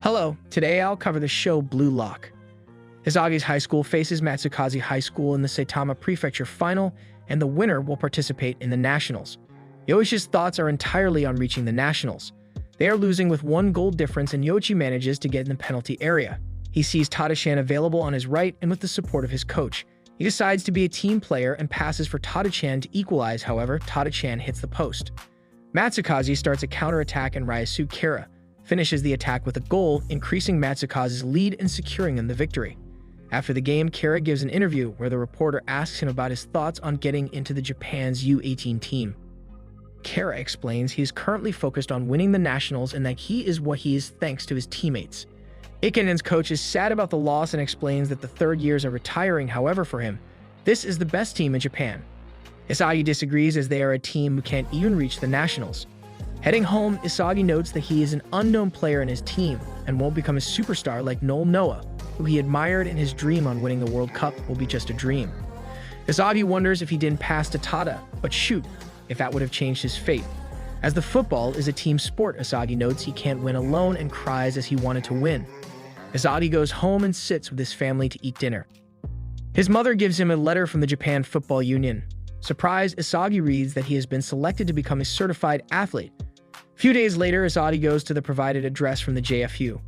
Hello, today I'll cover the show Bluelock. Isagi's high school faces Matsukaze High School in the Saitama Prefecture final, and the winner will participate in the Nationals. Yoichi's thoughts are entirely on reaching the Nationals. They are losing with 1 goal difference, and Yoichi manages to get in the penalty area. He sees Tada-chan available on his right, and with the support of his coach, he decides to be a team player and passes for Tada-chan to equalize. However, Tada-chan hits the post. Matsukaze starts a counterattack, and Ryasu Kira finishes the attack with a goal, increasing Matsukaze's lead and securing them the victory. After the game, Kira gives an interview where the reporter asks him about his thoughts on getting into the Japan's U18 team. Kira explains he is currently focused on winning the Nationals and that he is what he is thanks to his teammates. Ikenen's coach is sad about the loss and explains that the third years are retiring. However, for him, this is the best team in Japan. Isagi disagrees as they are a team who can't even reach the Nationals. Heading home, Isagi notes that he is an unknown player in his team and won't become a superstar like Noah, who he admired, and his dream on winning the World Cup will be just a dream. Isagi wonders if he didn't pass to Tada, but shoot, if that would have changed his fate. As the football is a team sport, Isagi notes he can't win alone and cries as he wanted to win. Isagi goes home and sits with his family to eat dinner. His mother gives him a letter from the Japan Football Union. Surprised, Isagi reads that he has been selected to become a certified athlete. A few days later, Isagi goes to the provided address from the JFU.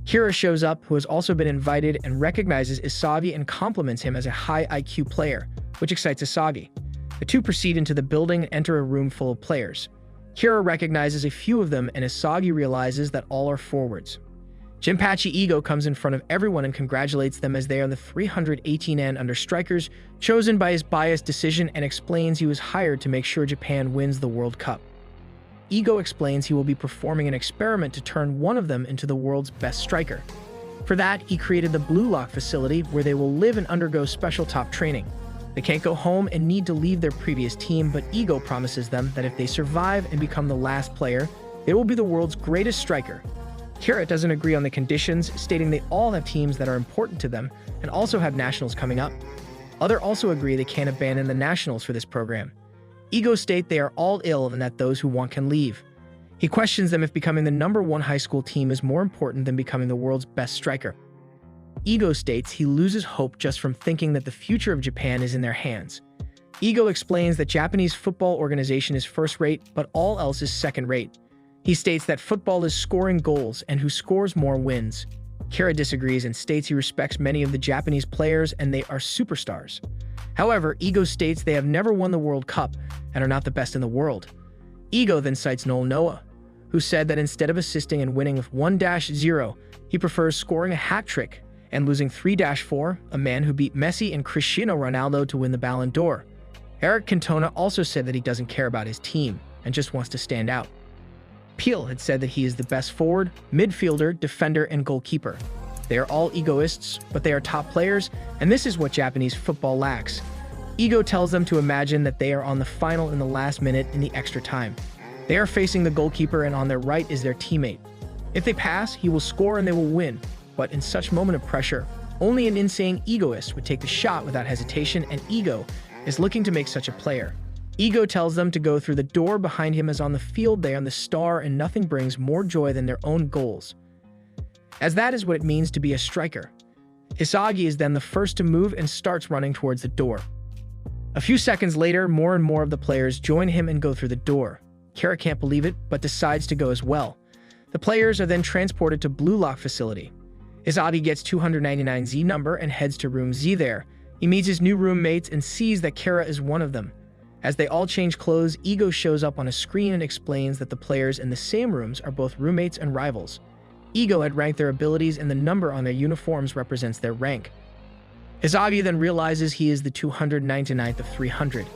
Kira shows up, who has also been invited, and recognizes Isagi and compliments him as a high IQ player, which excites Isagi. The two proceed into the building and enter a room full of players. Kira recognizes a few of them, and Isagi realizes that all are forwards. Jinpachi Ego comes in front of everyone and congratulates them as they are the 318N under strikers, chosen by his biased decision, and explains he was hired to make sure Japan wins the World Cup. Ego explains he will be performing an experiment to turn one of them into the world's best striker. For that, he created the Bluelock facility where they will live and undergo special top training. They can't go home and need to leave their previous team, but Ego promises them that if they survive and become the last player, they will be the world's greatest striker. Kira doesn't agree on the conditions, stating they all have teams that are important to them and also have nationals coming up. Others also agree they can't abandon the nationals for this program. Ego state they are all ill and that those who want can leave. He questions them if becoming the #1 high school team is more important than becoming the world's best striker. Ego states he loses hope just from thinking that the future of Japan is in their hands. Ego explains that Japanese football organization is first-rate, but all else is second-rate. He states that football is scoring goals and who scores more wins. Kira disagrees and states he respects many of the Japanese players and they are superstars. However, Ego states they have never won the World Cup and are not the best in the world. Ego then cites Noah, who said that instead of assisting and winning with 1-0, he prefers scoring a hat trick and losing 3-4, a man who beat Messi and Cristiano Ronaldo to win the Ballon d'Or. Eric Cantona also said that he doesn't care about his team and just wants to stand out. Peel had said that he is the best forward, midfielder, defender, and goalkeeper. They are all egoists, but they are top players, and this is what Japanese football lacks. Ego tells them to imagine that they are on the final in the last minute in the extra time. They are facing the goalkeeper, and on their right is their teammate. If they pass, he will score and they will win, but in such moment of pressure, only an insane egoist would take the shot without hesitation, and Ego is looking to make such a player. Ego tells them to go through the door behind him as on the field they are the star and nothing brings more joy than their own goals, as that is what it means to be a striker. Isagi is then the first to move and starts running towards the door. A few seconds later, more and more of the players join him and go through the door. Kira can't believe it, but decides to go as well. The players are then transported to Bluelock facility. Isagi gets 299Z number and heads to room Z there. He meets his new roommates and sees that Kira is one of them. As they all change clothes, Ego shows up on a screen and explains that the players in the same rooms are both roommates and rivals. Ego had ranked their abilities and the number on their uniforms represents their rank. Isagi then realizes he is the 299th of 300.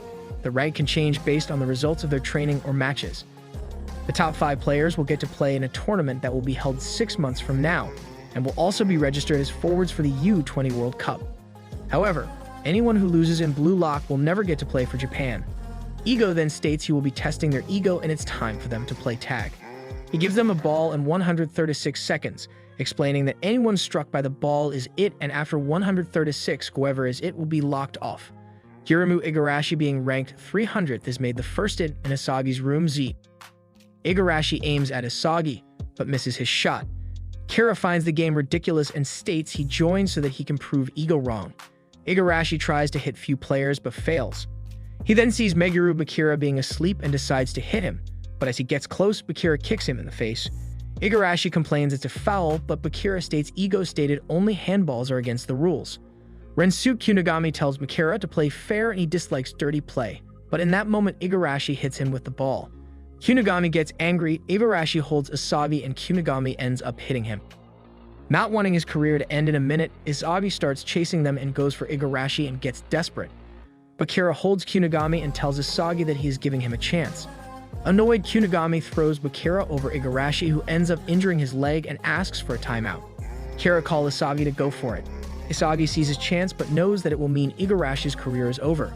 The rank can change based on the results of their training or matches. The top 5 players will get to play in a tournament that will be held 6 months from now and will also be registered as forwards for the U20 World Cup. However, anyone who loses in Bluelock will never get to play for Japan. Ego then states he will be testing their ego and it's time for them to play tag. He gives them a ball in 136 seconds, explaining that anyone struck by the ball is it, and after 136, whoever is it will be locked off. Hiromu Igarashi, being ranked 300th, is made the first it in Isagi's room Z. Igarashi aims at Isagi, but misses his shot. Kara finds the game ridiculous and states he joins so that he can prove Ego wrong. Igarashi tries to hit few players but fails. He then sees Meguru Bakira being asleep and decides to hit him, but as he gets close, Bakira kicks him in the face. Igarashi complains it's a foul, but Bakira states Ego stated only handballs are against the rules. Rensuke Kunigami tells Bakira to play fair and he dislikes dirty play, but in that moment Igarashi hits him with the ball. Kunigami gets angry, Igarashi holds Isagi and Kunigami ends up hitting him. Not wanting his career to end in a minute, Isagi starts chasing them and goes for Igarashi and gets desperate. Bakira holds Kunigami and tells Isagi that he is giving him a chance. Annoyed, Kunigami throws Bakira over Igarashi, who ends up injuring his leg and asks for a timeout. Kara calls Isagi to go for it. Isagi sees his chance but knows that it will mean Igarashi's career is over.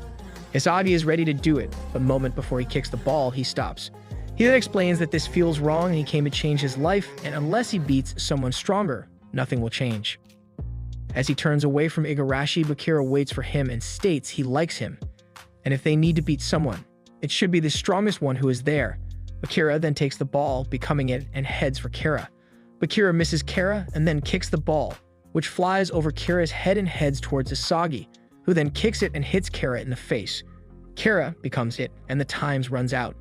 Isagi is ready to do it, but a moment before he kicks the ball, he stops. He then explains that this feels wrong and he came to change his life, and unless he beats someone stronger, nothing will change. As he turns away from Igarashi, Bakira waits for him and states he likes him. And if they need to beat someone, it should be the strongest one who is there. Bakira then takes the ball, becoming it, and heads for Kara. Bakira misses Kara and then kicks the ball, which flies over Kara's head and heads towards Isagi, who then kicks it and hits Kara in the face. Kara becomes it, and the times runs out.